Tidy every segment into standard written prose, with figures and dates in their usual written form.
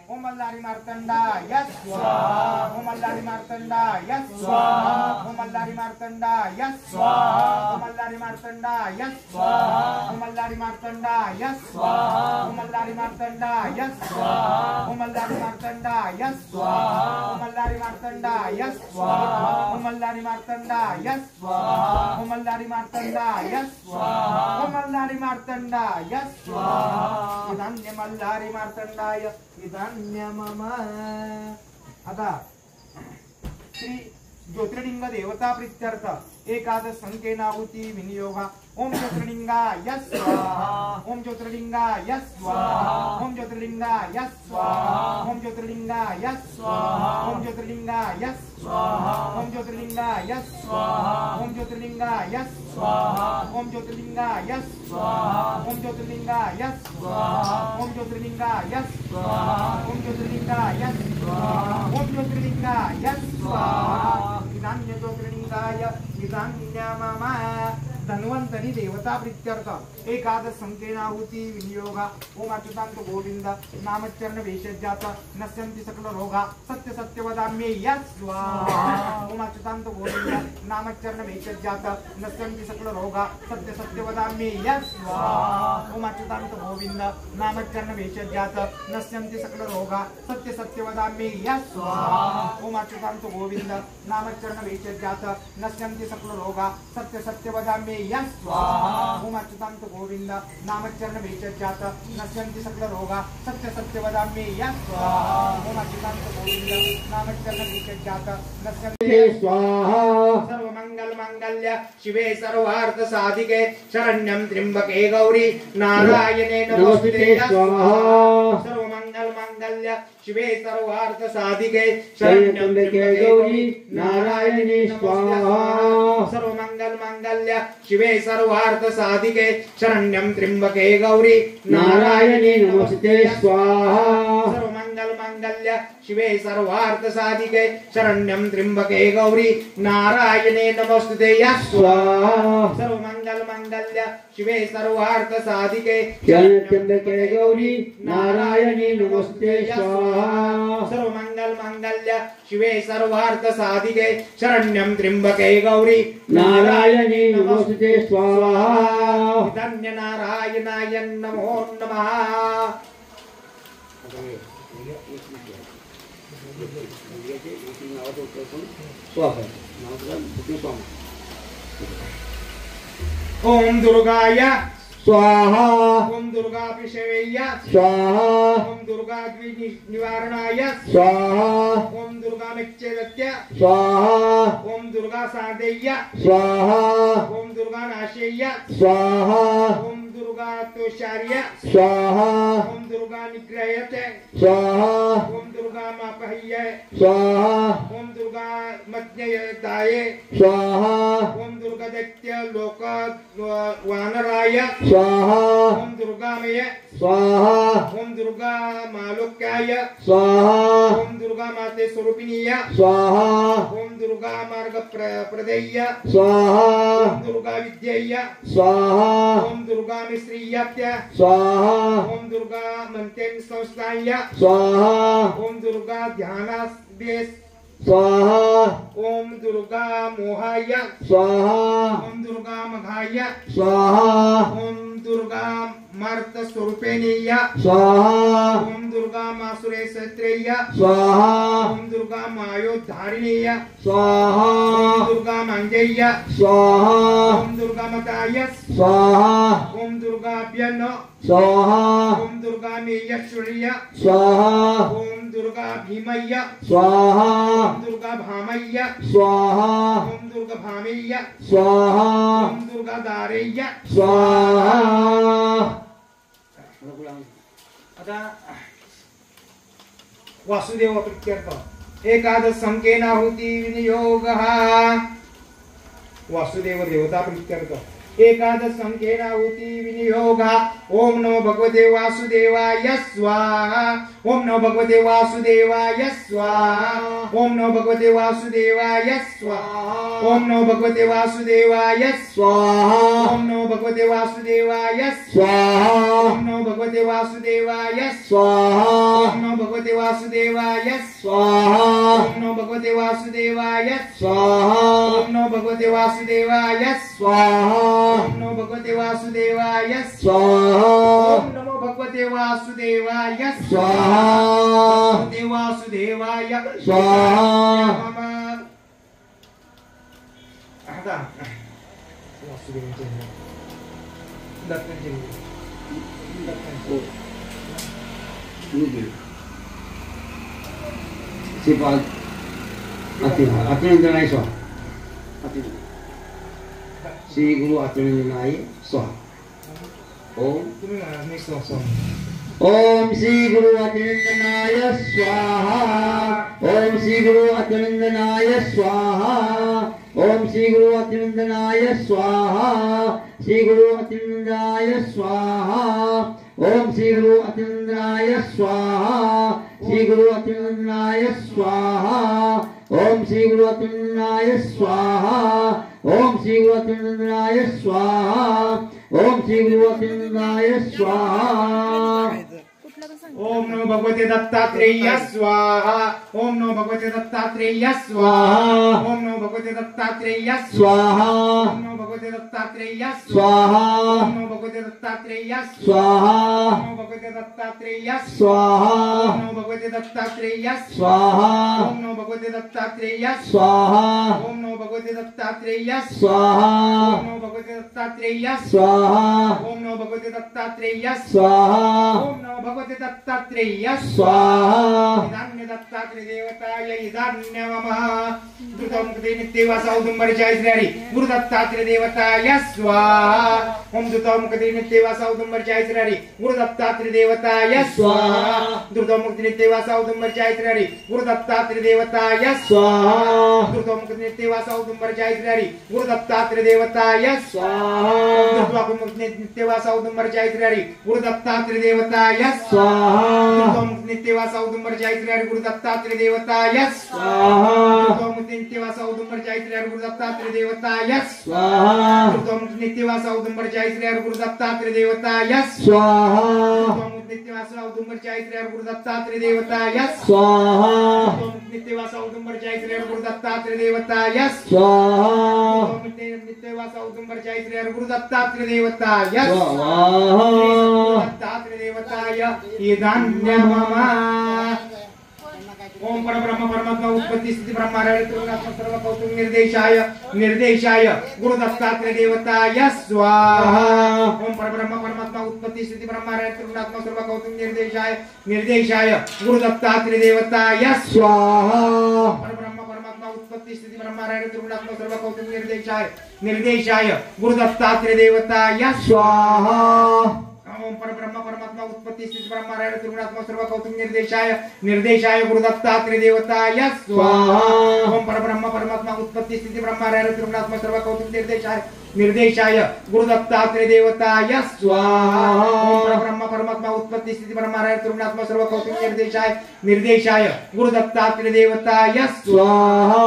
ओम मल्लारी मार्तंडाय स्वाहा ओम मल्लारी मार्तंडाय स्वाहा ओम मल्लारी मार्तंडाय स्वाहा ओम मल्लारी मार्तंडाय स्वाहा ओम मल्लारी मार्तंडाय स्वाहा ओम मल्लारी मार्तंडाय स्वाहा ओम मल्लारी मार्तंडाय स्वाहा ओम मल्लारी मार्तंडाय स्वाहा ओम मल्लारी मार्तंडाय स्वाहा ओम मल्लारी मार्तंडाय स्वाहा ओम मल्लारी मार्तंडाय स्वाहा विधान्य मल्लारी मार्तंडाय विधान्य मम। आता श्री ज्योतिर्लिंग देवता प्रीत्यर्थ एकादश संकेनाहुति विनियोग। ओम ज्योतिर्लिंगाय स्वाहा ओम ज्योतिर्लिंगाय स्वाहा ओम ज्योतिर्लिंगाय स्वाहा ओम ज्योतिर्लिंगाय स्वाहा ओम ज्योतिर्लिंगाय स्वाहा ओम ज्योतिर्लिंगाय स्वाहा ओम ज्योतिर्लिंगाय स्वाहा ओम ज्योतिर्लिंगाय स्वाहा ओम ज्योतिर्लिंगाय स्वाहा ओम ज्योतिर्लिंगाय स्वाहा ओम ज्योतिर्लिंगाय स्वाहा ओम ज्योतिर्लिंगाय स्वाहा विधान्य ज्योतिर्लिंगाय विधान्य मम। धन्वंतरी देवता प्रीत्यर्थ एकादश संकेनाहुति विनियोग। ओम अच्युतांत गोविंद नामचरण वेशज्जात नश्यन्ति सकल रोगा सत्य सत्य वदाम्ये स्वाहा ओम अच्युतांत गोविंद नामचरण वेशज्जात नश्यन्ति सकल रोगा सत्य सत्य वदाम्ये स्वाहा ओम अच्युतांत गोविंद नामचरण वेशज्जात नश्यन्ति सकल रोगा सत्य सत्य वदाम्ये स्वाहा ओम अच्युतांत गोविंद नामचरण वेशज्जात नश्यन्ति सकल रोगा सत्य सत्य वदाम्ये स्वाहा ओम अच्युतांत गोविंद नामचरण वेशज्जात नश्यन्ति सकल रोगा सत्य सत्य वदाम्ये स्वाहा ओम अच्युतांत गोविंद नामचरण वेशज्जात नश्यन्ति स्वाहा। सर्वमंगल मांगल्य शिवे सर्वार्थ साधिके शरण्यं त्र्यंबके गौरी नारायणे नमोस्तुते स्वाहा। सर्वमंगल मांगल्य शिवे सर्वार्थ साधिके शरण्यं त्र्यंबके गौरी नारायणे स्वाहा। सर्वमंगल मांगल्य शिवे सर्वार्थ साधिके शरण्यं त्र्यंबके गौरी नारायणे नमोस्तुते स्वाहा। सर्वमंगल मांगल्य शिवे सर्वार्थ साधिके शरण्यं त्र्यंबके गौरी नारायणे नमोस्तुते स्वाहा। सर्वमंगल मांगल्य शिवे सर्वार्थ साधिके शरण्यं गौरी नारायणे नमोस्तुते स्वाहा। सर्वमंगल मांगल्य शिवे सर्वार्थ साधिके शरण्यं त्र्यंबके गौरी नारायणे नमोस्तुते स्वाहा। धन्य नारायणाय नमो नमः। ओम दुर्गाय स्वाहा ओम दुर्गा पिशवेय स्वाहा ओम दुर्गा निवारणाय स्वाहा ओम दुर्गा मिच्चेदत्य स्वाहा ओम दुर्गा सादेय स्वाहा ओम दुर्गा नाशेय स्वाहा ओम दुर्गा तोषार्य स्वाहा ओम दुर्गा निग्रहयते स्वाहा ओम दुर्गा मापहय्य स्वाहा ओम दुर्गा मध्यदाये स्वाहा ओम दुर्गा दैत्य लोक वानराय स्वाहा ओम दुर्गामय स्वाहा ओम दुर्गा मालोक्याय स्वाहा ओम दुर्गा माते स्वरूपिणीय स्वाहा ओम दुर्गा मार्ग प्रदेय स्वाहा ओम दुर्गा विद्येय स्वाहा ओम दुर्गा मिश्रीयत्य स्वाहा ओम दुर्गा मंतेन संस्थाय स्वाहा ओम दुर्गा ध्यानादेश स्वाहा ओम दुर्गा मोहाय स्वाहा ओम दुर्गा मघाय स्वाहा ओम दुर्गा मार्त स्वरूपेणीय स्वाहा ओम दुर्गा मासुरे सत्रेय स्वाहा ओम दुर्गा मायोद्धारिणीय स्वाहा ओम दुर्गा मांजेय स्वाहा ओम दुर्गा मताय स्वाहा ओम दुर्गा भ्यन स्वाहा ओम दुर्गा मेयश्वर्य स्वाहा ओम दुर्गा भीमय्य स्वाहा ओम दुर्गा भामय्य स्वाहा ओम दुर्गा भामय्य स्वाहा ओम दुर्गा दारेय्य स्वाहा। आता वासुदेव प्रीत्यर्थ एकादश संकेनाहुति विनियोगः। वासुदेव देवता प्रीत्यर्थ एकादश संकेनाहुति विनियोगः। ओम नमो भगवते वासुदेवाय स्वाहा ओम नमो भगवते वासुदेवाय स्वाहा ओम नमो भगवते वासुदेवाय स्वाहा ओम नमो भगवते वासुदेवाय स्वाहा ओम नमो भगवते वासुदेवाय स्वाहा ओम नमो भगवते वासुदेवाय स्वाहा ओम नमो भगवते वासुदेवाय स्वाहा ओम नमो भगवते वासुदेवाय स्वाहा ओम नमो भगवते वासुदेवाय स्वाहा ओम नमो भगवते वासुदेवाय स्वाहा ओम नमो भगवते वासुदेवाय स्वाहा भगवते वासुदेवाय स्वाहा आता वासुदेवाचे दत्तांचे Sifat Atinandanaya Swaha. Sri Guru Atinandanaya Swaha. Om तुम्ही म्हणा next song Om Sri Guru Atinandanaya Swaha. Om Sri Guru Atinandanaya Swaha. Om Sri Guru Atinandanaya Swaha. Sri Guru Atinandanaya Swaha. Om Sri Guru Atinandanaya Swaha. Sri Guru Atinandanaya Swaha. Om Sri Guru Atinandanaya Swaha. Om Sri Guru Atinandanaya Swaha. Om Sri Guru Atinandanaya Swaha. ओम नमो भगवते दत्तात्रेय स्वाहा ओम नमो भगवते दत्तात्रेय स्वाहा ओम नमो भगवते दत्तात्रेय स्वाहा ओम नमो भगवते दत्तात्रेय स्वाहा ओम नमो भगवते दत्तात्रेय स्वाहा ओम नमो भगवते दत्तात्रेय स्वाहा ओम नमो भगवते दत्तात्रेय स्वाहा ओम नमो भगवते दत्तात्रेय स्वाहा ओम नमो भगवते दत्तात्रेय स्वाहा ओम नमो भगवते दत्तात्रेय स्वाहा ओम नमो भगवते दत्तात्रेय स्वाहा ओम नमो भगवते दत्तात्रेय स्वाहा इदान्य दत्तात्रेय देवताय इदान्य नमः द्रुतं कृते नित्यवास औदुम्बरचाय श्री हरि गुरु दत्तात्रेय देवताय स्वाहा ओम द्रुतं कृते नित्यवास औदुम्बरचाय श्री हरि गुरु दत्तात्रेय देवताय स्वाहा द्रुतं कृते नित्यवास औदुम्बरचाय श्री हरि गुरु दत्तात्रेय देवताय स्वाहा द्रुतं कृते नित्यवास औदुम्बरचाय श्री हरि गुरु दत्तात्रेय देवताय स्वाहा द्रुतं कृते नित्यवास औदुम्बरचाय श्री हरि गुरु दत्तात्रेय देवताय स्वाहा नित्यवास औदुम्बरचाय श्री हरि गुरु दत्तात्रेय देवताय स्वाहा नित्यवास औदुम्बरचाय श्री हरि गुरु दत्तात्रेय देवताय स्वाहा नित्यवास औदुम्बरचाय श्री हरि गुरु दत्तात्रेय देवताय स्वाहा नित्यवास औदुम्बरचाय श्री हरि गुरु दत्तात्रेय देवताय स्वाहा नित्यवास औदुम्बरचाय श्री हरि गुरु दत्तात्रेय देवताय स्वाहा नित्यवास औदुम्बरचाय श्री हरि गुरु दत्तात्रेय देवताय स्वाहा दत्तात्रेय देवताय इदान्य मम ओम परब्रह्म परमात्मा उत्पत्ति स्थिति ब्रह्माण्ड त्रिगुणात्मक सर्व कौतुक निर्देशाय निर्देशाय गुरु दत्तात्रेय देवताय स्वाहा ओम परब्रह्म परमात्मा उत्पत्ति स्थिति ब्रह्माण्ड त्रिगुणात्मक सर्व कौतुक निर्देशाय निर्देशाय गुरु दत्तात्रेय देवताय स्वाहा परब्रह्म परमात्मा उत्पत्ति स्थिति ब्रह्माण्ड त्रिगुणात्मक सर्व कौतुक निर्देशाय निर्देशाय गुरु दत्तात्रेय देवताय स्वाहा ओम परब्रह्म परमात्मा उत्पत्ति स्थिति ब्रह्माण्ड त्रिगुणात्मक सर्व कौतुक निर्देशाय निर्देशाय गुरु दत्तात्रेय देवताय स्वाहा ओम परब्रह्म परमात्मा उत्पत्ति स्थिति ब्रह्माण्ड त्रिगुणात्मक सर्व कौतुक निर्देशाय निर्देशाय गुरु दत्तात्रेय देवताय स्वाहा ओम परब्रह्म परमात्मा उत्पत्ति स्थिति ब्रह्माण्ड त्रिगुणात्मक सर्व कौतुक निर्देशाय निर्देशाय गुरु दत्तात्रेय देवताय स्वाहा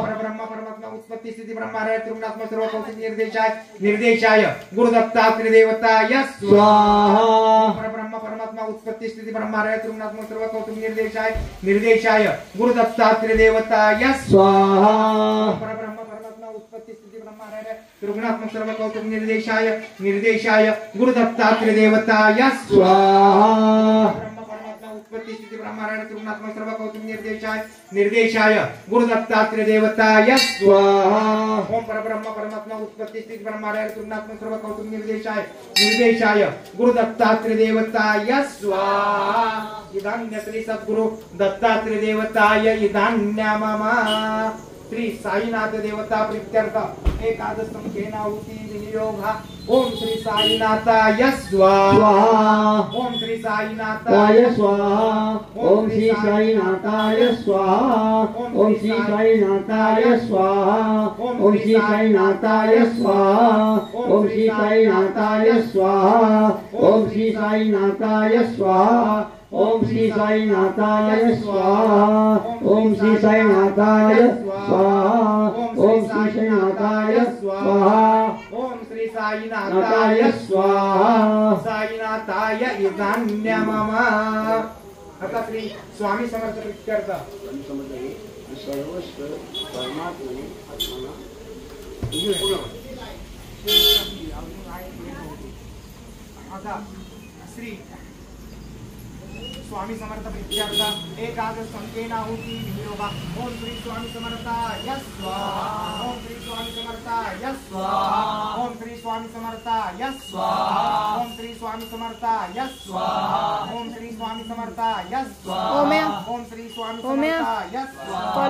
परब्रह्म परमात्मा उत्पत्ति स्थिति ब्रह्माण्ड त्रिगुणात्मक सर्व कौतुक निर्देशाय निर्देशाय गुरु दत्तात्रेय देवताय स्वाहा परब्रह्म परमात्मा उत्पत्ति स्थिति ब्रह्माण्ड त्रिगुणात्मक सर्व कौतुक निर्देशाय निर्देशाय गुरु दत्तात्रेय देवताय स्वाहा परब्रह्म परमात्मा उत्पत्ति स्थिति ब्रह्माण्ड त्रिगुणात्मक सर्व कौतुक निर्देशाय निर्देशाय गुरु दत्तात्रेय देवताय स्वाहा ब्रह्म परमात्मा उत्पत्ति स्थिति ब्रह्माण्ड त्रिगुणात्मक सर्व कौतुक निर्देशाय निर्देशाय गुरु दत्तात्रेय देवताय स्वाहा ओम परब्रह्म परमात्मा उत्पत्ति स्थिति ब्रह्माण्ड त्रिगुणात्मक सर्व कौतुक निर्देशाय निर्देशाय गुरु दत्तात्रेय देवताय स्वाहा इदान्य श्री सद्गुरु दत्तात्रेय देवताय इदान्य मम श्री साईनाथ देवता प्रीत्यर्थ एकादश संख्येनाहुति विनियोग ओम श्री साईनाथाय स्वाहा ओम श्री साईनाथाय स्वाहा ओम श्री साईनाथाय स्वाहा ओम श्री साईनाथाय स्वाहा ओम श्री साईनाथाय स्वाहा ओम श्री साईनाथाय स्वाहा ओम श्री साईनाथाय स्वाहा ओम श्री साईनाथाय स्वाहा ओम श्री साईनाथाय स्वाहा ओम श्री साईनाथाय स्वाहा ओम श्री साईनाथाय स्वाहा साईनाथाय इदान्य मम आता श्री स्वामी समर्थ प्रीत्यर्थ सर्वस्व परमात्मने आत्माला आता श्री स्वामी समर्थ प्रीत्यर्थ एकादश संख्येन आहुति विनियोगा ओम श्री स्वामी समर्थाय स्वाहा ओम श्री स्वामी समर्थाय स्वाहा ओम श्री स्वामी समर्थाय स्वाहा ओम श्री स्वामी समर्थाय स्वाहा ओम श्री स्वामी समर्थाय स्वाहा ओम श्री स्वामी समर्थाय स्वाहा